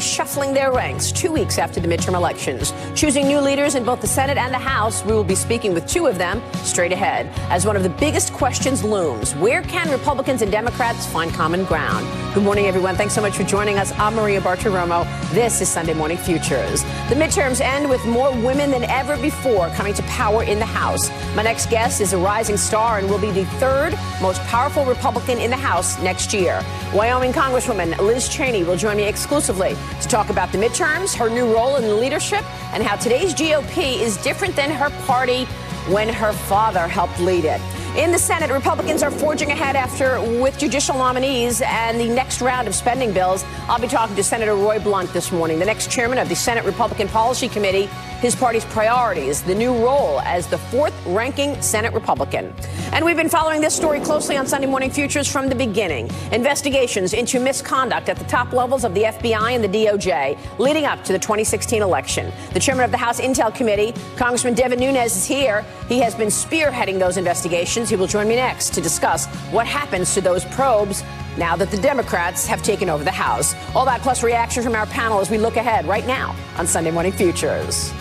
reshuffling their ranks 2 weeks after the midterm elections, choosing new leaders in both the Senate and the House. We will be speaking with two of them straight ahead as one of the biggest questions looms. Where can Republicans and Democrats find common ground? Good morning, everyone. Thanks so much for joining us. I'm Maria Bartiromo. This is Sunday Morning Futures. The midterms end with more women than ever before coming to power in the House. My next guest is a rising star and will be the third most powerful Republican in the House next year. Wyoming Congresswoman Liz Cheney will join me exclusively to talk about the midterms, her new role in leadership, and how today's GOP is different than her party when her father helped lead it. In the Senate, Republicans are forging ahead with judicial nominees and the next round of spending bills. I'll be talking to Senator Roy Blunt this morning, the next chairman of the Senate Republican Policy Committee, his party's priorities, the new role as the fourth-ranking Senate Republican. And we've been following this story closely on Sunday Morning Futures from the beginning. Investigations into misconduct at the top levels of the FBI and the DOJ leading up to the 2016 election. The chairman of the House Intel Committee, Congressman Devin Nunes, is here. He has been spearheading those investigations. He will join me next to discuss what happens to those probes now that the Democrats have taken over the House. All that plus reaction from our panel as we look ahead right now on Sunday Morning Futures.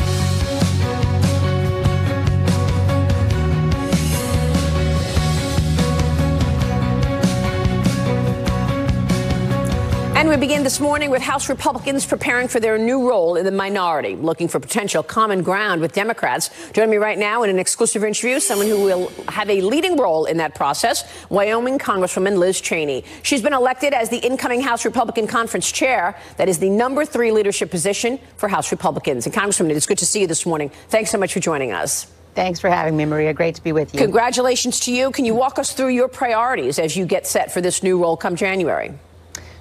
And we begin this morning with House Republicans preparing for their new role in the minority, looking for potential common ground with Democrats. Joining me right now in an exclusive interview, someone who will have a leading role in that process, Wyoming Congresswoman Liz Cheney. She's been elected as the incoming House Republican Conference Chair. That is the number 3 leadership position for House Republicans. And Congresswoman, it's good to see you this morning. Thanks so much for joining us. Thanks for having me, Maria. Great to be with you. Congratulations to you. Can you walk us through your priorities as you get set for this new role come January?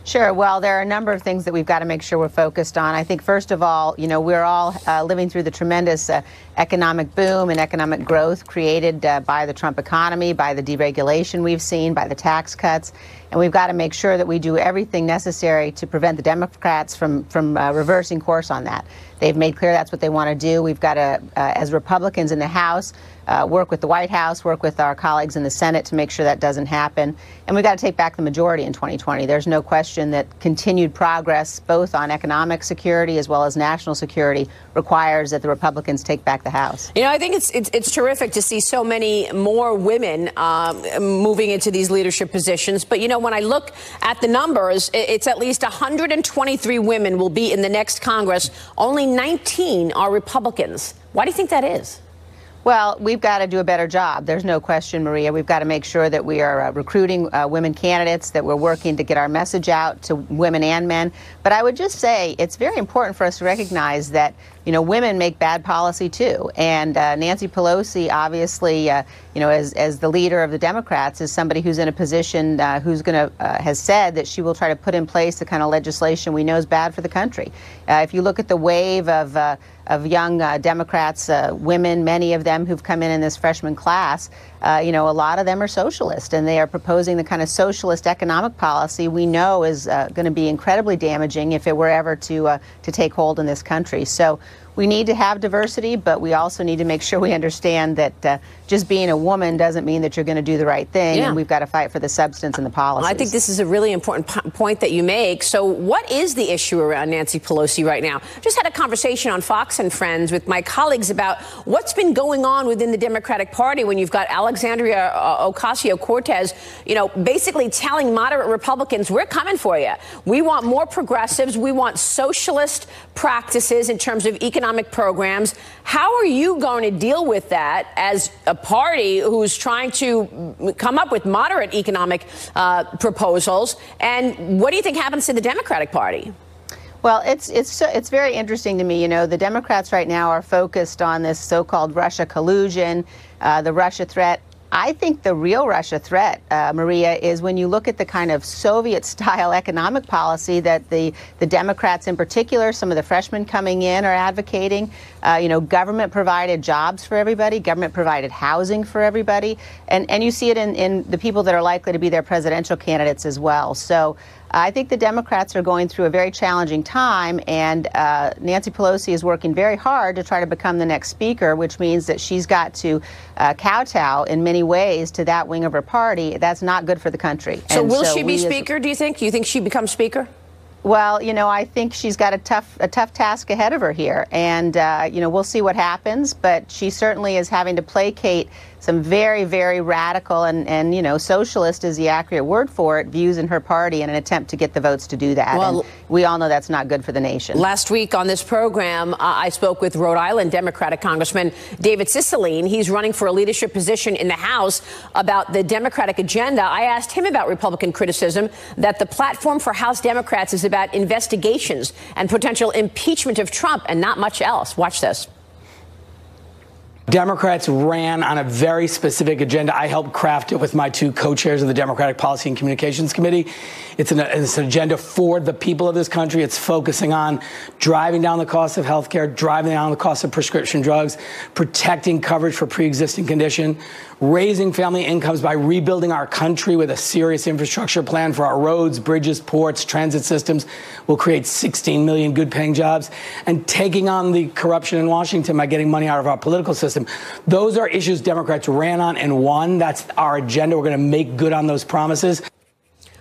Sure. Well, there are a number of things that we've got to make sure we're focused on. I think, first of all, we're all living through the tremendous economic boom and economic growth created by the Trump economy, by the deregulation we've seen, by the tax cuts. And we've got to make sure that we do everything necessary to prevent the Democrats from reversing course on that. They've made clear that's what they want to do. We've got to, as Republicans in the House, work with the White House, work with our colleagues in the Senate to make sure that doesn't happen. And we've got to take back the majority in 2020. There's no question that continued progress, both on economic security as well as national security, requires that the Republicans take back the House. I think it's terrific to see so many more women moving into these leadership positions. But, when I look at the numbers, it's at least 123 women will be in the next Congress. Only 19 are Republicans. Why do you think that is? Well, we've got to do a better job. There's no question, Maria. We've got to make sure that we are recruiting women candidates, that we're working to get our message out to women and men. But I would just say it's very important for us to recognize that, women make bad policy, too. And Nancy Pelosi, obviously, as the leader of the Democrats, is somebody who's in a position has said that she will try to put in place the kind of legislation we know is bad for the country. If you look at the wave of young Democrats, women, many of them who've come in this freshman class, a lot of them are socialist, and they are proposing the kind of socialist economic policy we know is going to be incredibly damaging if it were ever to take hold in this country. So we need to have diversity, but we also need to make sure we understand that just being a woman doesn't mean that you're going to do the right thing, and we've got to fight for the substance and the policies. I think this is a really important point that you make. So what is the issue around Nancy Pelosi right now? Just had a conversation on Fox and Friends with my colleagues about what's been going on within the Democratic Party when you've got Alexandria Ocasio-Cortez, basically telling moderate Republicans, we're coming for you. We want more progressives. We want socialist practices in terms of economic programs. How are you going to deal with that as a party who's trying to come up with moderate economic proposals? And what do you think happens to the Democratic Party? Well, it's very interesting to me. The Democrats right now are focused on this so-called Russia collusion, the Russia threat. I think the real Russia threat, Maria, is when you look at the kind of Soviet-style economic policy that the Democrats in particular, some of the freshmen coming in, are advocating. Government-provided jobs for everybody, government-provided housing for everybody, and you see it in the people that are likely to be their presidential candidates as well. So I think the Democrats are going through a very challenging time, and Nancy Pelosi is working very hard to try to become the next speaker, which means that she's got to kowtow in many ways to that wing of her party. That's not good for the country. So will she be speaker, do you think? Do you think she becomes speaker? Well, I think she's got a tough task ahead of her here, and we'll see what happens. But she certainly is having to placate some very, very radical and socialist is the accurate word for it, views in her party in an attempt to get the votes to do that. Well, and we all know that's not good for the nation. Last week on this program, I spoke with Rhode Island Democratic Congressman David Cicilline. He's running for a leadership position in the House. About the Democratic agenda, I asked him about Republican criticism that the platform for House Democrats is about investigations and potential impeachment of Trump and not much else. Watch this. Democrats ran on a very specific agenda. I helped craft it with my two co-chairs of the Democratic Policy and Communications Committee. It's an agenda for the people of this country. It's focusing on driving down the cost of health care, driving down the cost of prescription drugs, protecting coverage for pre-existing condition, raising family incomes by rebuilding our country with a serious infrastructure plan for our roads, bridges, ports, transit systems. Will create 16 million good-paying jobs, and taking on the corruption in Washington by getting money out of our political system. Those are issues Democrats ran on and won. That's our agenda. We're going to make good on those promises.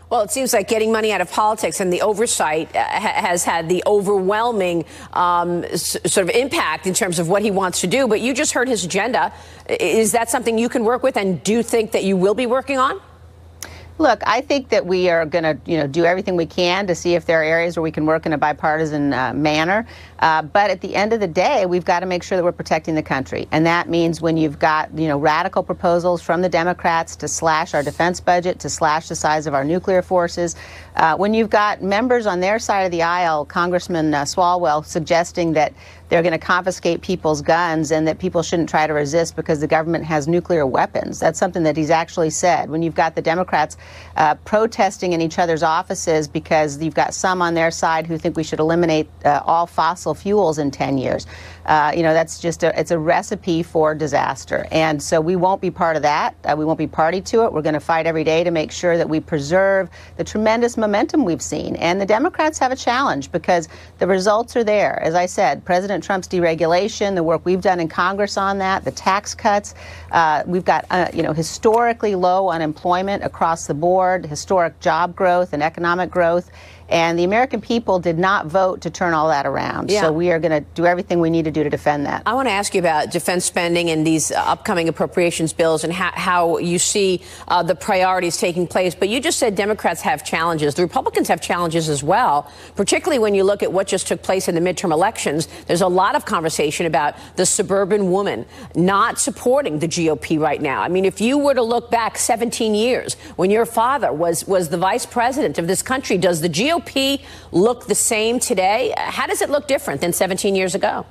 Well, it seems like getting money out of politics and the oversight has had the overwhelming sort of impact in terms of what he wants to do. But you just heard his agenda. Is that something you can work with, and do you think that you will be working on? Look, I think that we are going to, do everything we can to see if there are areas where we can work in a bipartisan manner. But at the end of the day, we've got to make sure that we're protecting the country. And that means when you've got, radical proposals from the Democrats to slash our defense budget, to slash the size of our nuclear forces, when you've got members on their side of the aisle, Congressman Swalwell, suggesting that they're going to confiscate people's guns and that people shouldn't try to resist because the government has nuclear weapons. That's something that he's actually said. When you've got the Democrats protesting in each other's offices because you've got some on their side who think we should eliminate all fossil fuels in 10 years. That's just it's a recipe for disaster. And so we won't be part of that. We won't be party to it. We're going to fight every day to make sure that we preserve the tremendous momentum we've seen. And the Democrats have a challenge because the results are there. As I said, President Trump's deregulation, the work we've done in Congress on that, the tax cuts, we've got, historically low unemployment across the board, historic job growth and economic growth. And the American people did not vote to turn all that around. Yeah. So we are going to do everything we need to do to defend that. I want to ask you about defense spending and these upcoming appropriations bills and how you see the priorities taking place. But you just said Democrats have challenges. The Republicans have challenges as well, particularly when you look at what just took place in the midterm elections. There's a lot of conversation about the suburban woman not supporting the GOP right now. I mean, if you were to look back 17 years when your father was the vice president of this country, does the GOP look the same today? How does it look different than 17 years ago?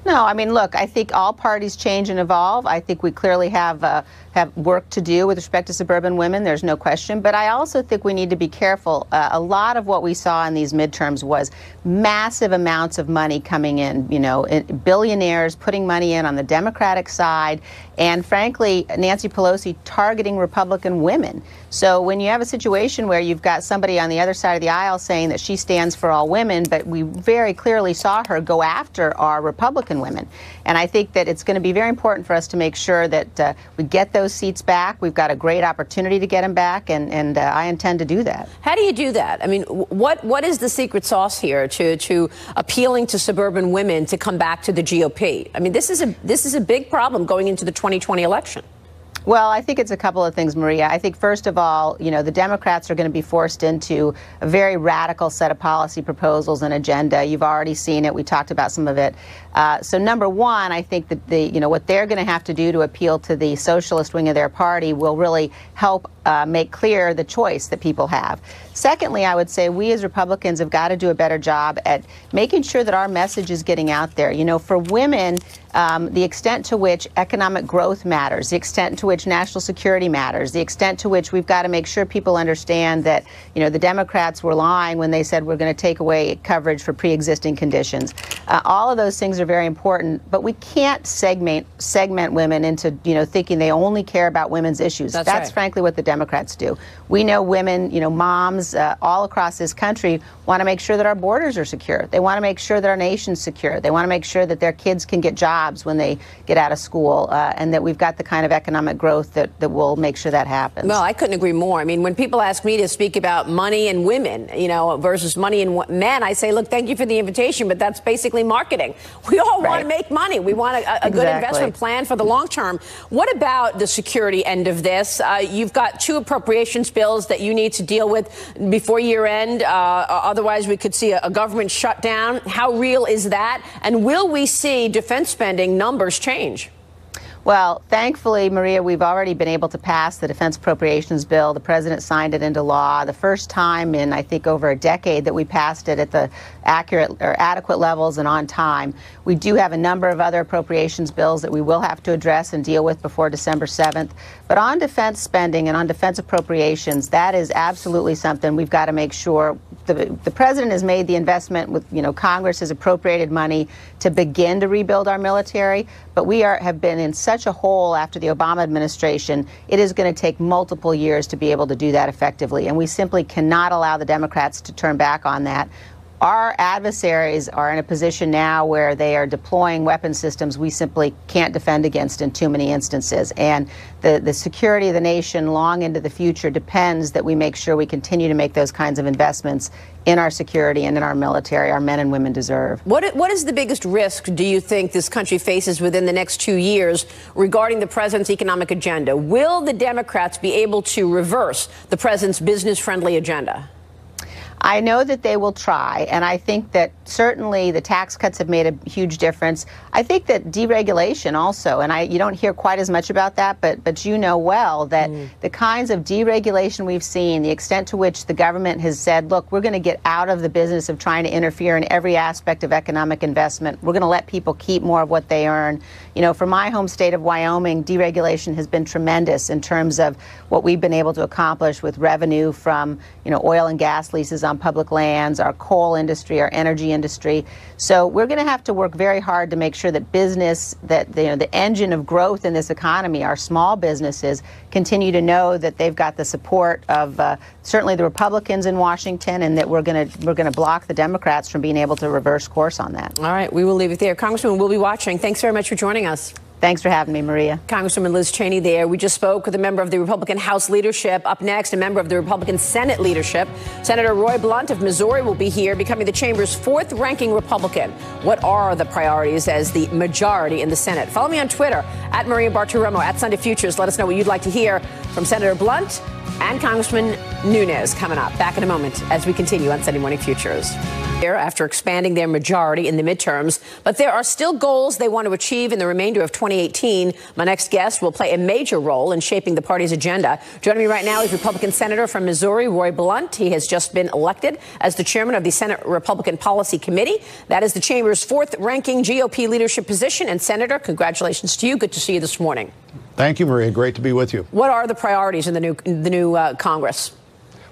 No, I mean, look, I think all parties change and evolve. I think we clearly have work to do with respect to suburban women. There's no question. But I also think we need to be careful. A lot of what we saw in these midterms was massive amounts of money coming in, billionaires putting money in on the Democratic side. And frankly, Nancy Pelosi targeting Republican women. So when you have a situation where you've got somebody on the other side of the aisle saying that she stands for all women, but we very clearly saw her go after our Republican women. And I think that it's going to be very important for us to make sure that we get those seats back. We've got a great opportunity to get them back, and I intend to do that. How do you do that? I mean, what is the secret sauce here to appealing to suburban women to come back to the GOP? I mean, this is a big problem going into the 2020 election. Well, I think it's a couple of things, Maria. I think, first of all, the Democrats are going to be forced into a very radical set of policy proposals and agenda. You've already seen it. We talked about some of it. So number one, I think that what they're going to have to do to appeal to the socialist wing of their party will really help make clear the choice that people have. Secondly, I would say we as Republicans have got to do a better job at making sure that our message is getting out there. For women, the extent to which economic growth matters, the extent to which national security matters, the extent to which we've got to make sure people understand that, the Democrats were lying when they said we're going to take away coverage for pre-existing conditions. All of those things are very important, but we can't segment women into, thinking they only care about women's issues. That's right. Frankly what the Democrats do. We know women, moms all across this country want to make sure that our borders are secure. They want to make sure that our nation's secure. They want to make sure that their kids can get jobs when they get out of school, and that we've got the kind of economic growth growth that will make sure that happens. Well, I couldn't agree more. I mean, when people ask me to speak about money and women, versus money and men, I say, look, thank you for the invitation, but that's basically marketing. We all want to make money. We want a good investment plan for the long term. What about the security end of this? You've got 2 appropriations bills that you need to deal with before year end. Otherwise, we could see a government shutdown. How real is that? And will we see defense spending numbers change? Well, thankfully, Maria, we've already been able to pass the defense appropriations bill. The president signed it into law. The first time in, I think, over a decade that we passed it at the accurate or adequate levels and on time. We do have a number of other appropriations bills that we will have to address and deal with before December 7th. But on defense spending and on defense appropriations, that is absolutely something we've got to make sure. The president has made the investment with, Congress has appropriated money to begin to rebuild our military, but we have been in such a hole after the Obama administration. It is going to take multiple years to be able to do that effectively, and we simply cannot allow the Democrats to turn back on that. Our adversaries are in a position now where they are deploying weapon systems we simply can't defend against in too many instances. And the security of the nation long into the future depends that we make sure we continue to make those kinds of investments in our security and in our military our men and women deserve. What is the biggest risk, do you think, this country faces within the next 2 years regarding the president's economic agenda? Will the Democrats be able to reverse the president's business-friendly agenda? I know that they will try, and I think that certainly the tax cuts have made a huge difference. I think that deregulation also, and you don't hear quite as much about that, but you know well that the kinds of deregulation we've seen, the extent to which the government has said, look, we're going to get out of the business of trying to interfere in every aspect of economic investment. We're going to let people keep more of what they earn. For my home state of Wyoming, deregulation has been tremendous in terms of what we've been able to accomplish with revenue from, oil and gas leases on public lands, our coal industry, our energy industry. So we're going to have to work very hard to make sure that business, that the engine of growth in this economy, our small businesses, continue to know that they've got the support of certainly the Republicans in Washington, and that we're going to block the Democrats from being able to reverse course on that. All right, we will leave it there. Congressman, we'll be watching. Thanks very much for joining us. Thanks for having me, Maria. Congresswoman Liz Cheney there. We just spoke with a member of the Republican House leadership. Up next, a member of the Republican Senate leadership. Senator Roy Blunt of Missouri will be here, becoming the chamber's 4th-ranking Republican. What are the priorities as the majority in the Senate? Follow me on Twitter, at Maria Bartiromo, at Sunday Futures. Let us know what you'd like to hear from Senator Blunt and Congressman Nunes coming up. Back in a moment as we continue on Sunday Morning Futures. After expanding their majority in the midterms, but there are still goals they want to achieve in the remainder of 2018. My next guest will play a major role in shaping the party's agenda. Joining me right now is Republican Senator from Missouri, Roy Blunt. He has just been elected as the chairman of the Senate Republican Policy Committee. That is the chamber's 4th-ranking GOP leadership position. And Senator, congratulations to you. Good to see you this morning. Thank you, Maria. Great to be with you. What are the priorities in the new Congress?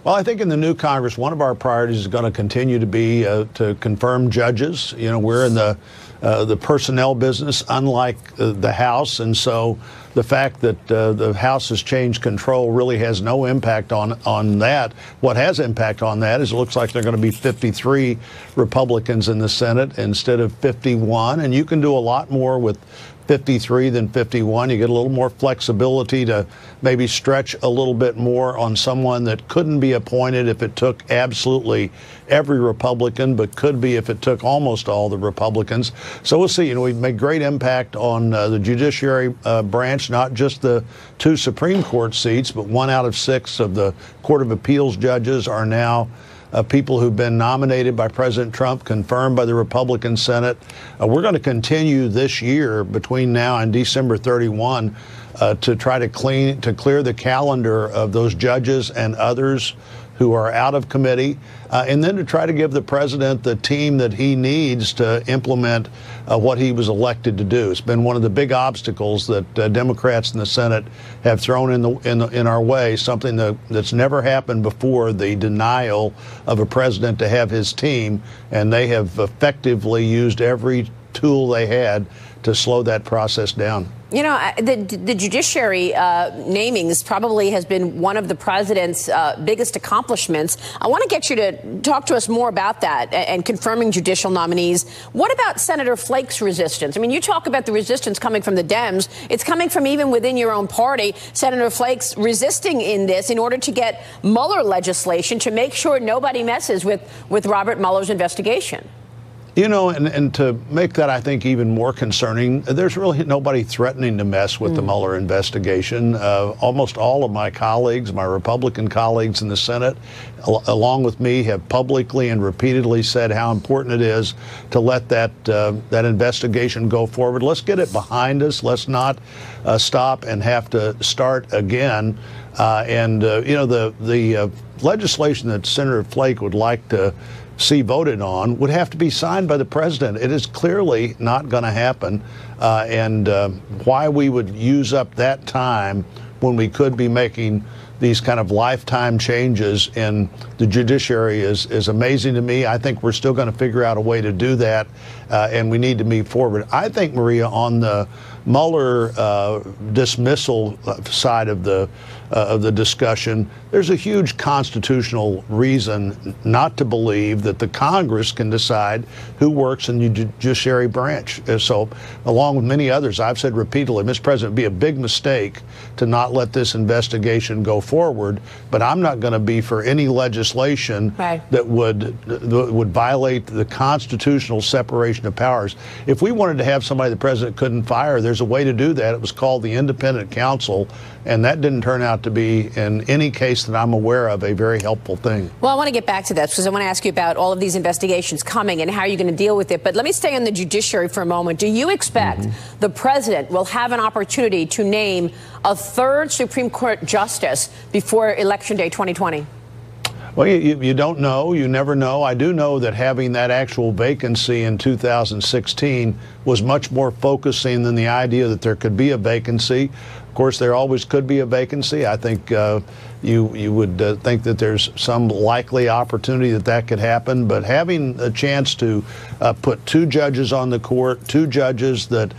Well, I think in the new Congress, one of our priorities is going to continue to be to confirm judges. We're in the personnel business, unlike the House, and so the fact that the House has changed control really has no impact on that. What has impact on that is it looks like there are going to be 53 Republicans in the Senate instead of 51, and you can do a lot more with 53 than 51. You get a little more flexibility to maybe stretch a little bit more on someone that couldn't be appointed if it took absolutely every Republican, but could be if it took almost all the Republicans. So we'll see. We've made great impact on the judiciary branch, not just the 2 Supreme Court seats, but 1 out of 6 of the Court of Appeals judges are now people who've been nominated by President Trump, confirmed by the Republican Senate. We're going to continue this year between now and December 31 to try to clear the calendar of those judges and others who are out of committee, and then to try to give the president the team that he needs to implement what he was elected to do. It's been one of the big obstacles that Democrats in the Senate have thrown in our way, something that's never happened before, the denial of a president to have his team, and they have effectively used every tool they had to slow that process down. You know, the judiciary namings probably has been one of the president's biggest accomplishments. I want to get you to talk to us more about that and confirming judicial nominees. What about Senator Flake's resistance? I mean, you talk about the resistance coming from the Dems. It's coming from even within your own party. Senator Flake's resisting in this in order to get Mueller legislation to make sure nobody messes with Robert Mueller's investigation. You know, and to make that, I think, even more concerning, there's really nobody threatening to mess with the Mueller investigation. Almost all of my colleagues, my Republican colleagues in the Senate, along with me, have publicly and repeatedly said how important it is to let that investigation go forward. Let's get it behind us. Let's not stop and have to start again. You know, the legislation that Senator Flake would like to see voted on would have to be signed by the president. It is clearly not going to happen. Why we would use up that time when we could be making these kind of lifetime changes in the judiciary is amazing to me. I think we're still going to figure out a way to do that, and we need to move forward. I think, Maria, on the Mueller dismissal side of the discussion, there's a huge constitutional reason not to believe that the Congress can decide who works in the judiciary branch. So, along with many others, I've said repeatedly, Mr. President, it would be a big mistake to not let this investigation go forward, but I'm not going to be for any legislation that would violate the constitutional separation of powers. If we wanted to have somebody the president couldn't fire, there's a way to do that. It was called the independent counsel, and that didn't turn out to be, in any case that I'm aware of, a very helpful thing. Well, I want to get back to that because I want to ask you about all of these investigations coming and how you're going to deal with it. But let me stay on the judiciary for a moment. Do you expect the president will have an opportunity to name a third Supreme Court justice before Election Day 2020? Well, you don't know. You never know. I do know that having that actual vacancy in 2016 was much more focusing than the idea that there could be a vacancy. Of course, there always could be a vacancy. I think you would think that there's some likely opportunity that could happen. But having a chance to put two judges on the court, two judges that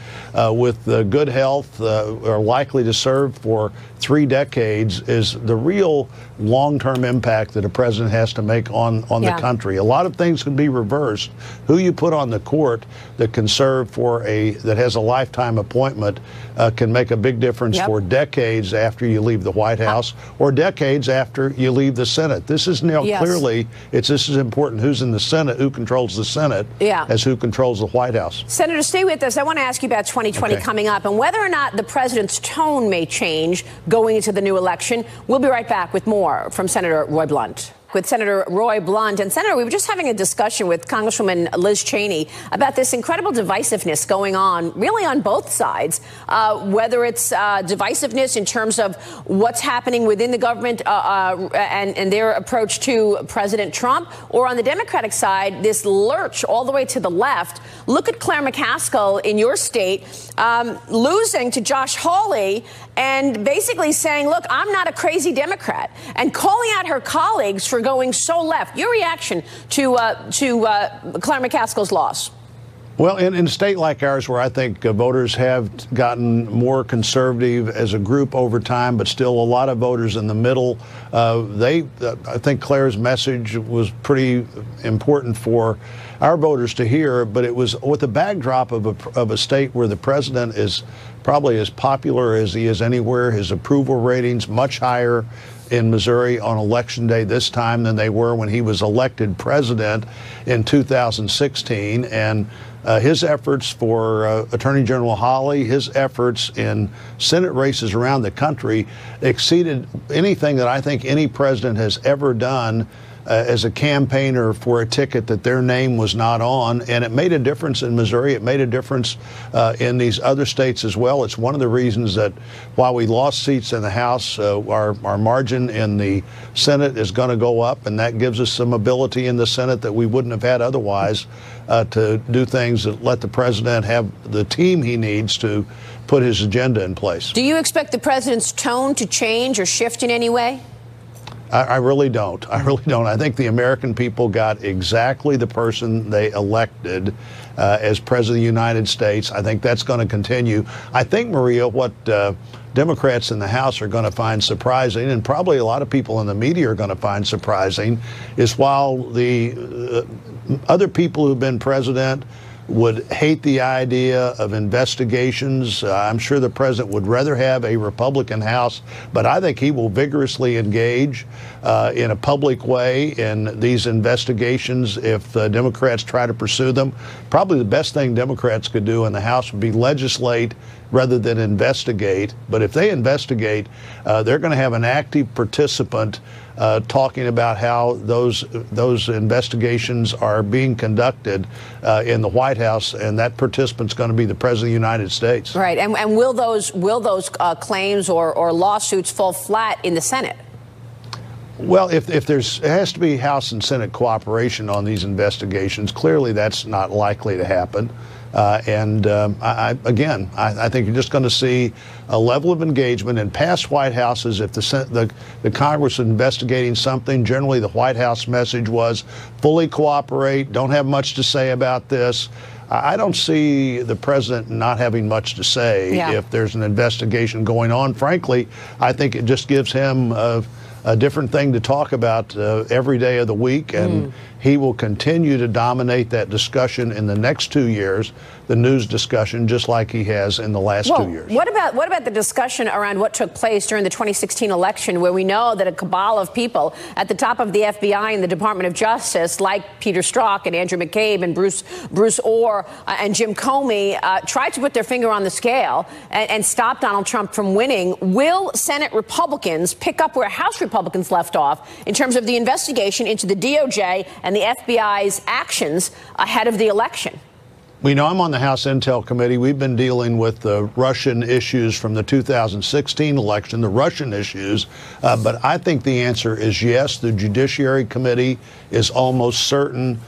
with good health are likely to serve for 3 decades, is the real long-term impact that a president has to make on the country. A lot of things can be reversed. Who you put on the court that can serve that has a lifetime appointment can make a big difference for decades after you leave the White House or decades after you leave the Senate. This is clearly, this is important. Who's in the Senate, who controls the Senate, as who controls the White House. Senator, stay with us. I want to ask you about 2020 coming up and whether or not the president's tone may change going into the new election. We'll be right back with more from Senator Roy Blunt. With Senator Roy Blunt. And Senator, we were just having a discussion with Congresswoman Liz Cheney about this incredible divisiveness going on really on both sides, whether it's divisiveness in terms of what's happening within the government and their approach to President Trump, or on the Democratic side, this lurch all the way to the left. Look at Claire McCaskill in your state losing to Josh Hawley and basically saying, look, I'm not a crazy Democrat, and calling out her colleagues for going so left. Your reaction to Claire McCaskill's loss? Well, in a state like ours, where I think voters have gotten more conservative as a group over time, but still a lot of voters in the middle, I think Claire's message was pretty important for our voters to hear. But it was with the backdrop of a state where the president is probably as popular as he is anywhere. His approval ratings much higher in Missouri on Election Day this time than they were when he was elected president in 2016. And his efforts for Attorney General Hawley, his efforts in Senate races around the country exceeded anything that I think any president has ever done as a campaigner for a ticket that their name was not on. And it made a difference in Missouri. It made a difference in these other states as well. It's one of the reasons that while we lost seats in the House, our margin in the Senate is going to go up, and that gives us some ability in the Senate that we wouldn't have had otherwise to do things that let the president have the team he needs to put his agenda in place. Do you expect the president's tone to change or shift in any way? I really don't. I really don't. I think the American people got exactly the person they elected as President of the United States. I think that's going to continue. I think, Maria, what Democrats in the House are going to find surprising, and probably a lot of people in the media are going to find surprising, is while the other people who've been president would hate the idea of investigations. I'm sure the president would rather have a Republican House, but I think he will vigorously engage in a public way in these investigations if the Democrats try to pursue them. Probably the best thing Democrats could do in the House would be legislate rather than investigate. But if they investigate, they're going to have an active participant talking about how those investigations are being conducted in the White House, and that participant's going to be the President of the United States. Right, and will those claims or lawsuits fall flat in the Senate? Well, if it has to be House and Senate cooperation on these investigations, clearly that's not likely to happen. I think you're just going to see a level of engagement in past White Houses. If the Congress is investigating something, generally the White House message was fully cooperate, don't have much to say about this. I don't see the president not having much to say if there's an investigation going on. Frankly, I think it just gives him a different thing to talk about every day of the week, and he will continue to dominate that discussion in the next 2 years, the news discussion, just like he has in the last 2 years. What about the discussion around what took place during the 2016 election, where we know that a cabal of people at the top of the FBI and the Department of Justice, like Peter Strzok and Andrew McCabe and Bruce Orr and Jim Comey, tried to put their finger on the scale and stop Donald Trump from winning? Will Senate Republicans pick up where House Republicans left off in terms of the investigation into the DOJ and the FBI's actions ahead of the election? We know I'm on the House Intel Committee. We've been dealing with the Russian issues from the 2016 election, the Russian issues. But I think the answer is yes. The Judiciary Committee is almost certain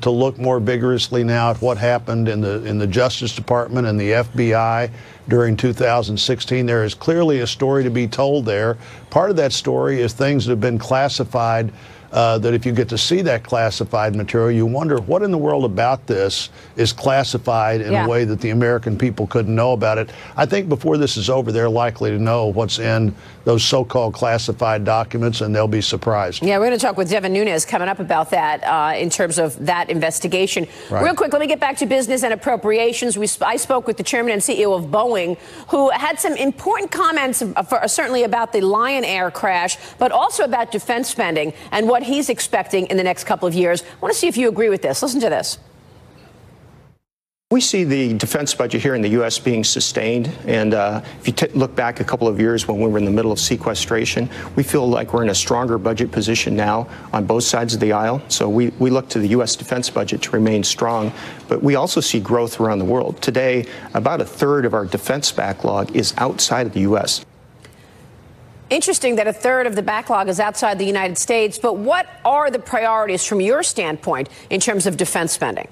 to look more vigorously now at what happened in the Justice Department and the FBI during 2016. There is clearly a story to be told there. Part of that story is things that have been classified that if you get to see that classified material, you wonder what in the world about this is classified in a way that the American people couldn't know about it. I think before this is over, they're likely to know what's in those so-called classified documents, and they'll be surprised. Yeah, we're going to talk with Devin Nunes coming up about that in terms of that investigation. Right. Real quick, let me get back to business and appropriations. I spoke with the chairman and CEO of Boeing, who had some important comments, certainly about the Lion Air crash, but also about defense spending and what he's expecting in the next couple of years. I want to see if you agree with this. Listen to this. We see the defense budget here in the U.S. being sustained, and if you look back a couple of years when we were in the middle of sequestration, we feel like we're in a stronger budget position now on both sides of the aisle. So we look to the U.S. defense budget to remain strong, but we also see growth around the world. Today, about a third of our defense backlog is outside of the U.S. Interesting that a third of the backlog is outside the United States, but what are the priorities from your standpoint in terms of defense spending?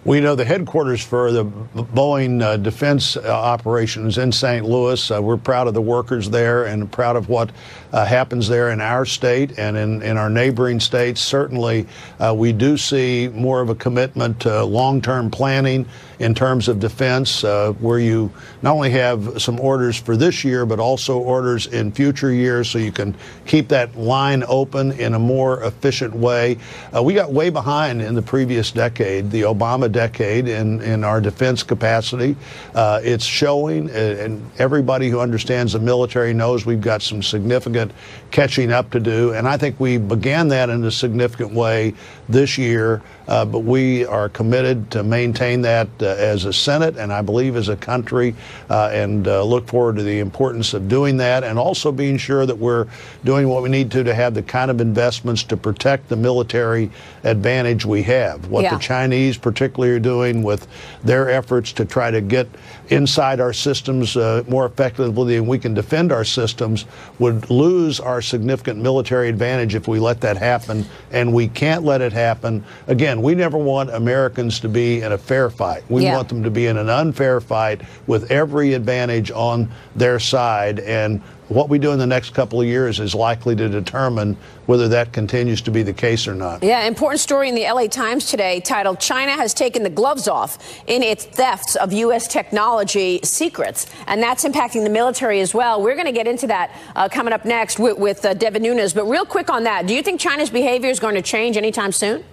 We know the headquarters for the Boeing defense operations in St. Louis. We're proud of the workers there and proud of what happens there in our state and in our neighboring states. Certainly, we do see more of a commitment to long-term planning in terms of defense, where you not only have some orders for this year, but also orders in future years, so you can keep that line open in a more efficient way. We got way behind in the previous decade, the Obama decade, in our defense capacity. It's showing, and everybody who understands the military knows we've got some significant catching up to do, and I think we began that in a significant way this year, but we are committed to maintain that as a Senate and I believe as a country, and look forward to the importance of doing that, and also being sure that we're doing what we need to have the kind of investments to protect the military advantage we have. What the Chinese particularly are doing with their efforts to try to get inside our systems more effectively than we can defend our systems would lose our significant military advantage if we let that happen, and we can't let it happen. Again, we never want Americans to be in a fair fight. We want them to be in an unfair fight with every advantage on their side, and what we do in the next couple of years is likely to determine whether that continues to be the case or not. Yeah, important story in the LA Times today titled, "China has taken the gloves off in its thefts of U.S. technology secrets." And that's impacting the military as well. We're going to get into that coming up next with Devin Nunes. But real quick on that, do you think China's behavior is going to change anytime soon?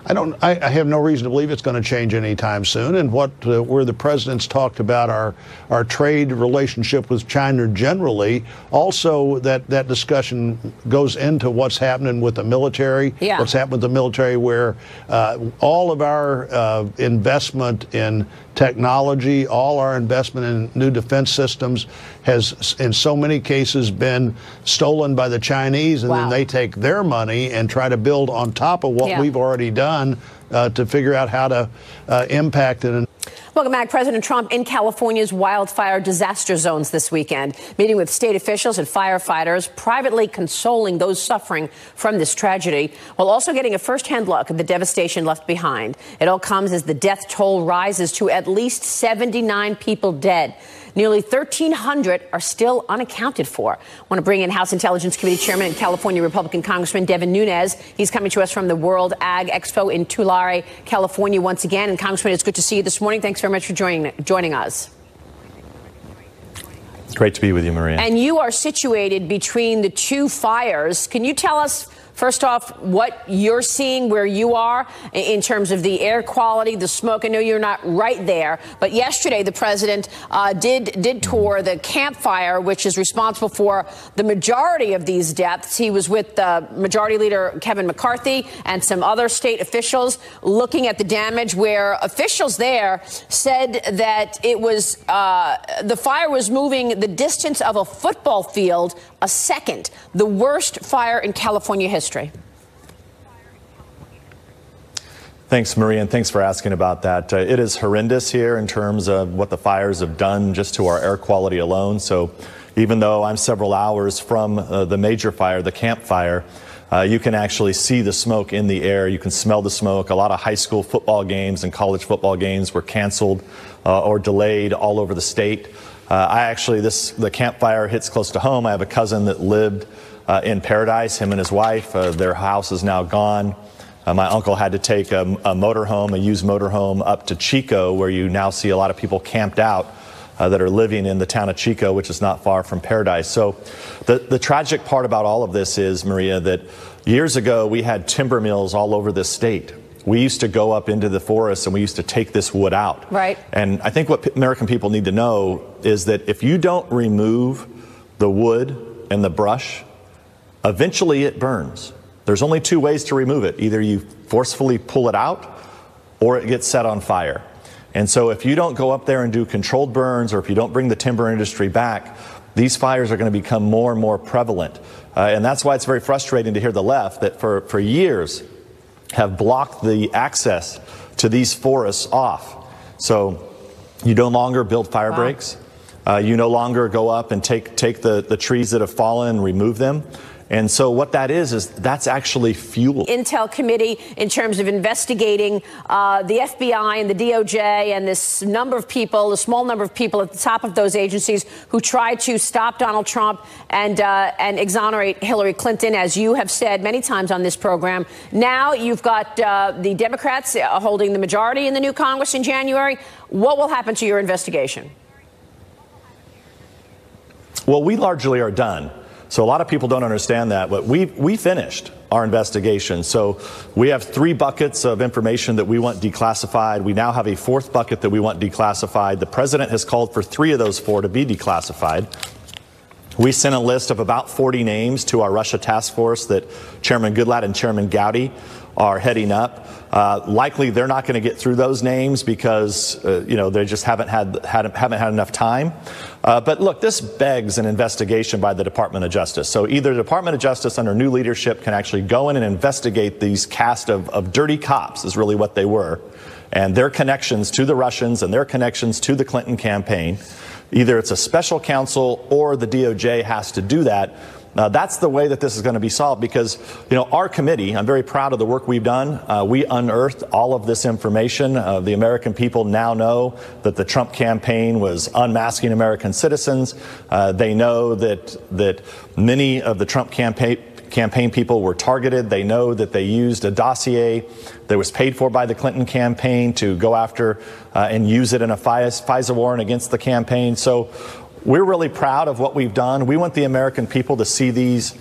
I have no reason to believe it's going to change anytime soon. And where the president's talked about our trade relationship with China generally, also that discussion goes into what's happening with the military, what's happened with the military, where all of our investment in technology, all our investment in new defense systems has in so many cases been stolen by the Chinese, and then they take their money and try to build on top of what we've already done to figure out how to impact it. Welcome back. President Trump in California's wildfire disaster zones this weekend, meeting with state officials and firefighters, privately consoling those suffering from this tragedy, while also getting a firsthand look at the devastation left behind. It all comes as the death toll rises to at least 79 people dead. Nearly 1,300 are still unaccounted for. I want to bring in House Intelligence Committee Chairman and California Republican Congressman Devin Nunes. He's coming to us from the World Ag Expo in Tulare, California once again. And Congressman, it's good to see you this morning. Thanks very much for joining us. It's great to be with you, Maria. And you are situated between the two fires. Can you tell us, first off, what you're seeing where you are in terms of the air quality, the smoke? I know you're not right there, but yesterday the president did tour the campfire, which is responsible for the majority of these deaths. He was with Majority Leader Kevin McCarthy and some other state officials looking at the damage, where officials there said that it was the fire was moving the distance of a football field a second, the worst fire in California history. Thanks, Maria, and thanks for asking about that. It is horrendous here in terms of what the fires have done just to our air quality alone. So even though I'm several hours from the major fire, the campfire, you can actually see the smoke in the air. You can smell the smoke. A lot of high school football games and college football games were canceled or delayed all over the state. The campfire hits close to home. I have a cousin that lived in Paradise, him and his wife. Their house is now gone. My uncle had to take a used motorhome up to Chico, where you now see a lot of people camped out that are living in the town of Chico, which is not far from Paradise. So the tragic part about all of this is, Maria, that years ago we had timber mills all over this state. We used to go up into the forest and we used to take this wood out. Right. And I think what American people need to know is that if you don't remove the wood and the brush, eventually it burns. There's only two ways to remove it. Either you forcefully pull it out or it gets set on fire. And so if you don't go up there and do controlled burns, or if you don't bring the timber industry back, these fires are going to become more and more prevalent. And that's why it's very frustrating to hear the left that for years have blocked the access to these forests off. So you no longer build fire breaks. You no longer go up and take the trees that have fallen and remove them. And so what that is that's actually fuel. Intel committee in terms of investigating the FBI and the DOJ and this number of people, the small number of people at the top of those agencies who tried to stop Donald Trump and exonerate Hillary Clinton, as you have said many times on this program. Now you've got the Democrats holding the majority in the new Congress in January. What will happen to your investigation? Well, we largely are done. So a lot of people don't understand that, but we finished our investigation. So we have 3 buckets of information that we want declassified. We now have a 4th bucket that we want declassified. The president has called for 3 of those 4 to be declassified. We sent a list of about 40 names to our Russia task force that Chairman Goodlatte and Chairman Gowdy are heading up. Likely they're not going to get through those names because they just haven't had enough time. But look, this begs an investigation by the Department of Justice. So either the Department of Justice under new leadership can actually go in and investigate these cast of dirty cops, is really what they were, and their connections to the Russians and their connections to the Clinton campaign. Either it's a special counsel or the DOJ has to do that. That's the way that this is going to be solved, because, our committee, I'm very proud of the work we've done. We unearthed all of this information. The American people now know that the Trump campaign was unmasking American citizens. They know that many of the Trump campaign people were targeted. They know that they used a dossier that was paid for by the Clinton campaign to go after and use it in a FISA warrant against the campaign. So we're really proud of what we've done. We want the American people to see these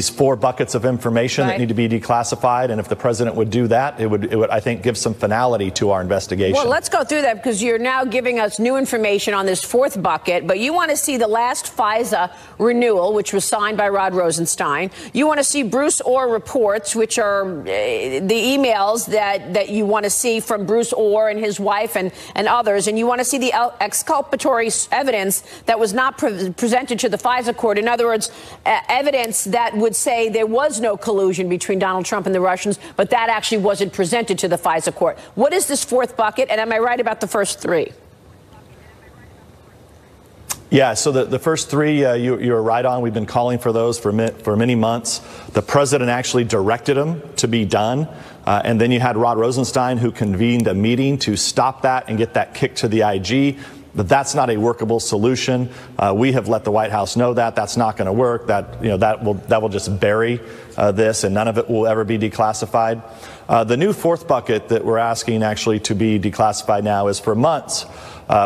4 buckets of information that need to be declassified, and if the president would do that, it would, I think, give some finality to our investigation. Well, let's go through that, because you're now giving us new information on this 4th bucket, but you want to see the last FISA renewal, which was signed by Rod Rosenstein. You want to see Bruce Orr reports, which are the emails that you want to see from Bruce Orr and his wife and others, and you want to see the exculpatory evidence that was not presented to the FISA court. In other words, evidence that would say there was no collusion between Donald Trump and the Russians, but that actually wasn't presented to the FISA court. What is this 4th bucket, and am I right about the first 3? Yeah, so the first 3, you're right on. We've been calling for those for many months. The president actually directed them to be done. And then you had Rod Rosenstein, who convened a meeting to stop that and get that kicked to the IG. But that's not a workable solution. We have let the White House know that that's not going to work. That will just bury this, and none of it will ever be declassified. The new 4th bucket that we're asking actually to be declassified now is, for months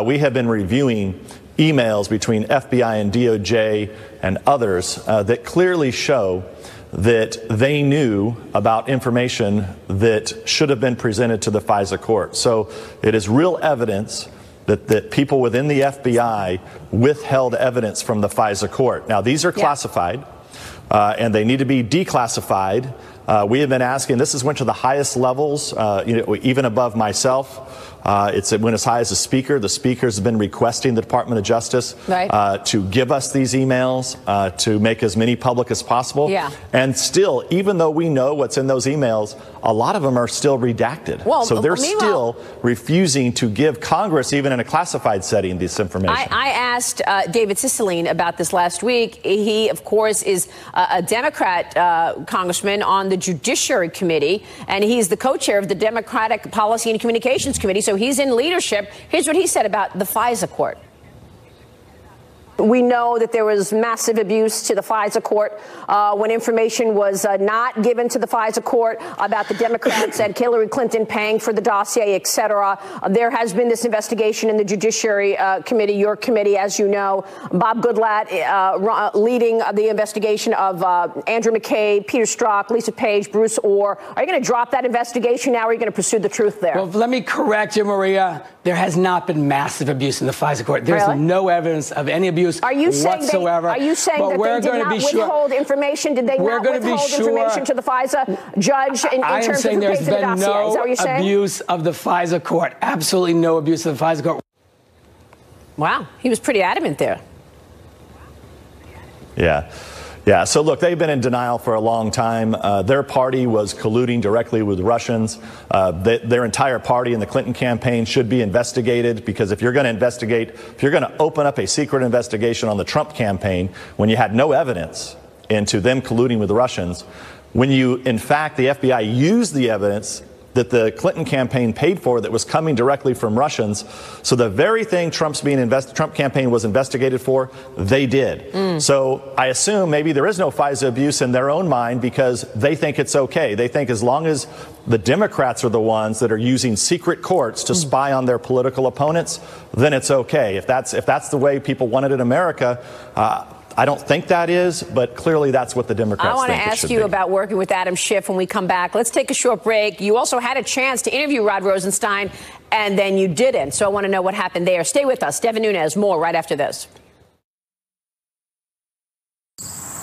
we have been reviewing emails between FBI and DOJ and others that clearly show that they knew about information that should have been presented to the FISA court. So it is real evidence that people within the FBI withheld evidence from the FISA court. Now, these are classified, and they need to be declassified. We have been asking, this went to the highest levels, even above myself. It went as high as the Speaker. The Speaker's been requesting the Department of Justice to give us these emails, to make as many public as possible. Yeah. And still, even though we know what's in those emails, a lot of them are still redacted. Well, so they're still refusing to give Congress, even in a classified setting, this information. I asked David Cicilline about this last week. He, of course, is a Democrat congressman on the Judiciary Committee, and he's the co-chair of the Democratic Policy and Communications Committee, so he's in leadership. Here's what he said about the FISA court. We know that there was massive abuse to the FISA court when information was not given to the FISA court about the Democrats and Hillary Clinton paying for the dossier, et cetera. There has been this investigation in the Judiciary Committee, your committee, as you know. Bob Goodlatte leading the investigation of Andrew McCabe, Peter Strzok, Lisa Page, Bruce Orr. Are you going to drop that investigation now, or are you going to pursue the truth there? Well, let me correct you, Maria. There has not been massive abuse in the FISA court. There's no evidence of any abuse whatsoever. Are you saying that they did not withhold information? Did they not withhold information to the FISA judge in terms of who paid for the dossier? Is that what you're saying? Abuse of the FISA court. Absolutely no abuse of the FISA court. Wow. He was pretty adamant there. Yeah. Yeah, so look, they've been in denial for a long time. Their party was colluding directly with Russians. Their entire party in the Clinton campaign should be investigated, because if you're going to investigate, if you're going to open up a secret investigation on the Trump campaign when you had no evidence into them colluding with the Russians, when you, in fact, the FBI used the evidence that the Clinton campaign paid for that was coming directly from Russians. So the very thing Trump campaign was investigated for, they did. So I assume maybe there is no FISA abuse in their own mind, because they think it's okay. They think as long as the Democrats are the ones that are using secret courts to spy on their political opponents, then it's okay. If that's the way people want it in America, I don't think that is, but clearly that's what the Democrats think it should be. I want to ask you about working with Adam Schiff when we come back. Let's take a short break. You also had a chance to interview Rod Rosenstein, and then you didn't. So I want to know what happened there. Stay with us. Devin Nunes, more right after this.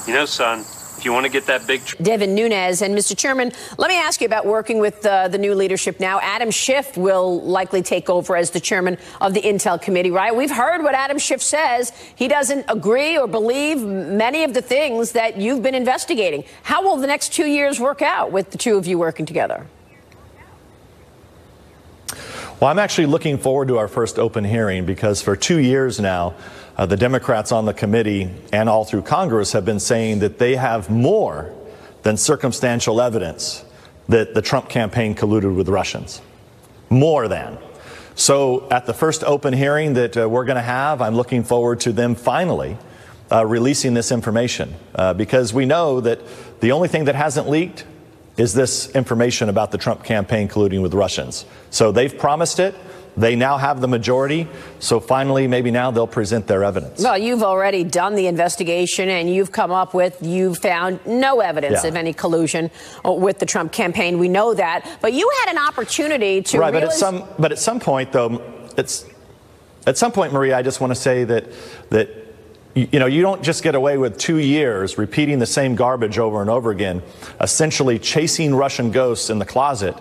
You know, son, if you want to get that big... Devin Nunes. And Mr. Chairman, let me ask you about working with the new leadership now. Adam Schiff will likely take over as the chairman of the Intel Committee, right? We've heard what Adam Schiff says. He doesn't agree or believe many of the things that you've been investigating. How will the next 2 years work out with the two of you working together? Well, I'm actually looking forward to our first open hearing because for 2 years now, the Democrats on the committee and all through Congress have been saying that they have more than circumstantial evidence that the Trump campaign colluded with Russians. More than. So at the first open hearing that we're going to have, I'm looking forward to them finally releasing this information because we know that the only thing that hasn't leaked is this information about the Trump campaign colluding with Russians. So they've promised it. They now have the majority. So finally, maybe now they'll present their evidence. Well, you've already done the investigation and you've found no evidence of any collusion with the Trump campaign. We know that. But you had an opportunity to realize... But at some point, though, Maria, I just want to say that you know, you don't just get away with 2 years repeating the same garbage over and over again, essentially chasing Russian ghosts in the closet,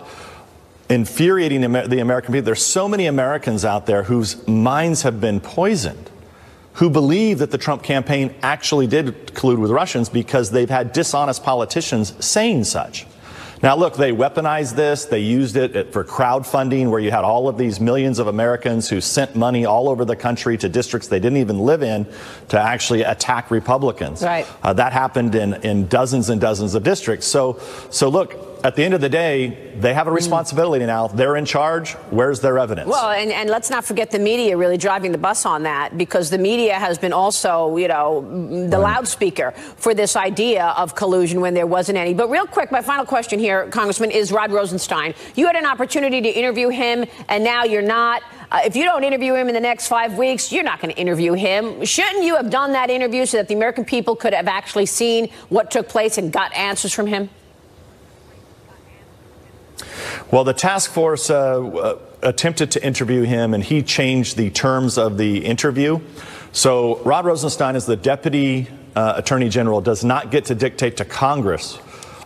infuriating the American people. There's so many Americans out there whose minds have been poisoned, who believe that the Trump campaign actually did collude with Russians because they've had dishonest politicians saying such. Now, look, they weaponized this. They used it for crowdfunding, where you had all of these millions of Americans who sent money all over the country to districts they didn't even live in to actually attack Republicans. Right. That happened in dozens and dozens of districts. So look, at the end of the day, they have a responsibility now. They're in charge. Where's their evidence? Well, and let's not forget the media really driving the bus on that, because the media has been also, you know, the loudspeaker for this idea of collusion when there wasn't any. But real quick, my final question here, Congressman, is Rod Rosenstein. You had an opportunity to interview him, and now you're not. If you don't interview him in the next 5 weeks, you're not going to interview him. Shouldn't you have done that interview so that the American people could have actually seen what took place and got answers from him? Well, the task force attempted to interview him, and he changed the terms of the interview. So Rod Rosenstein, as the Deputy Attorney General, does not get to dictate to Congress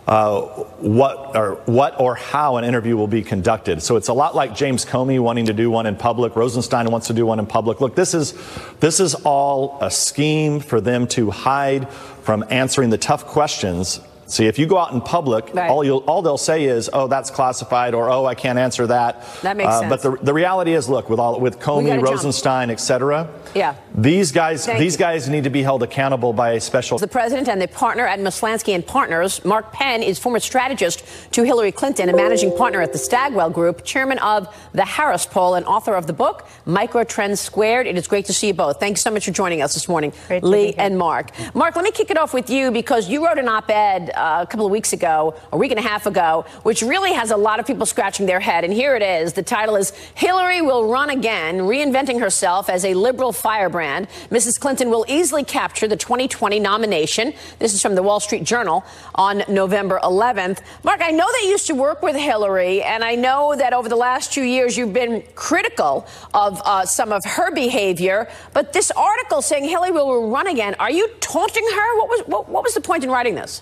what or how an interview will be conducted. So it's a lot like James Comey wanting to do one in public. Rosenstein wants to do one in public. Look, this is all a scheme for them to hide from answering the tough questions. See, if you go out in public, right, all they'll say is, "Oh, that's classified," or "Oh, I can't answer that." That makes sense. But the reality is, look, with Comey, Rosenstein, etc. Yeah. These guys need to be held accountable by a special. The president and the partner at Maslansky and Partners, Mark Penn, is former strategist to Hillary Clinton, a managing partner at the Stagwell Group, chairman of the Harris Poll, and author of the book Microtrends Squared. It is great to see you both. Thanks so much for joining us this morning, Lee and Mark. Mark, let me kick it off with you, because you wrote an op-ed a couple of weeks ago, a week and a half ago, which really has a lot of people scratching their head. And here it is. The title is "Hillary Will Run Again, Reinventing Herself as a Liberal Firebrand. Mrs. Clinton Will Easily Capture the 2020 Nomination." This is from the Wall Street Journal on November 11th. Mark, I know that you used to work with Hillary, and I know that over the last 2 years you've been critical of some of her behavior. But this article saying Hillary will run again, are you taunting her? What was the point in writing this?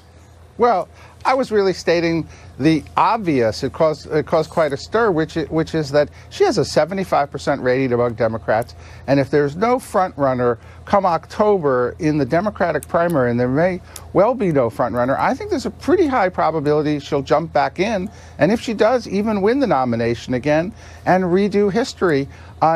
Well, I was really stating the obvious. It caused quite a stir, which is that she has a 75% rating among Democrats, and if there's no front runner come October in the Democratic primary, and there may well be no front runner, I think there's a pretty high probability she'll jump back in, and if she does, even win the nomination again and redo history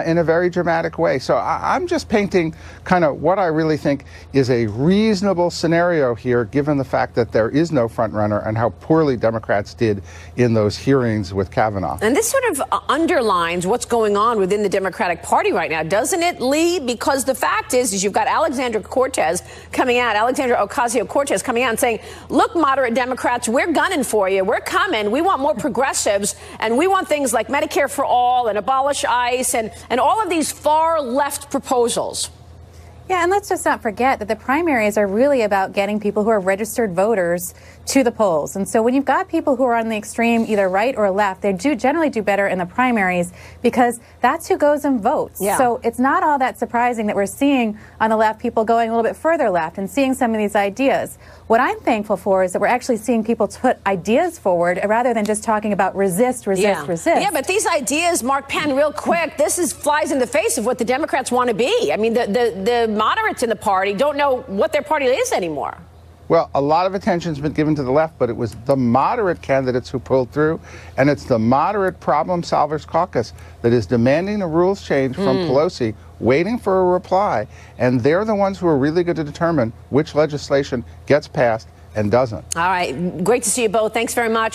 in a very dramatic way. So I'm just painting kind of what I really think is a reasonable scenario here, given the fact that there is no front runner and how poorly Democrats did in those hearings with Kavanaugh. And this sort of underlines what's going on within the Democratic Party right now, doesn't it, Lee? Because the fact is you've got Alexandria Ocasio-Cortez coming out and saying, look, moderate Democrats, we're gunning for you. We're coming. We want more progressives, and we want things like Medicare for all and abolish ICE and all of these far left proposals. Yeah, and let's just not forget that the primaries are really about getting people who are registered voters to the polls. And so when you've got people who are on the extreme, either right or left, they generally do better in the primaries because that's who goes and votes. Yeah. So it's not all that surprising that we're seeing on the left people going a little bit further left and seeing some of these ideas. What I'm thankful for is that we're actually seeing people put ideas forward rather than just talking about resist. Yeah, but these ideas, Mark Penn, real quick, flies in the face of what the Democrats want to be. I mean, the moderates in the party don't know what their party is anymore. Well, a lot of attention's been given to the left, but it was the moderate candidates who pulled through, and it's the moderate problem solvers caucus that is demanding a rules change from Pelosi, waiting for a reply, and they're the ones who are really going to determine which legislation gets passed and doesn't. All right. Great to see you both. Thanks very much.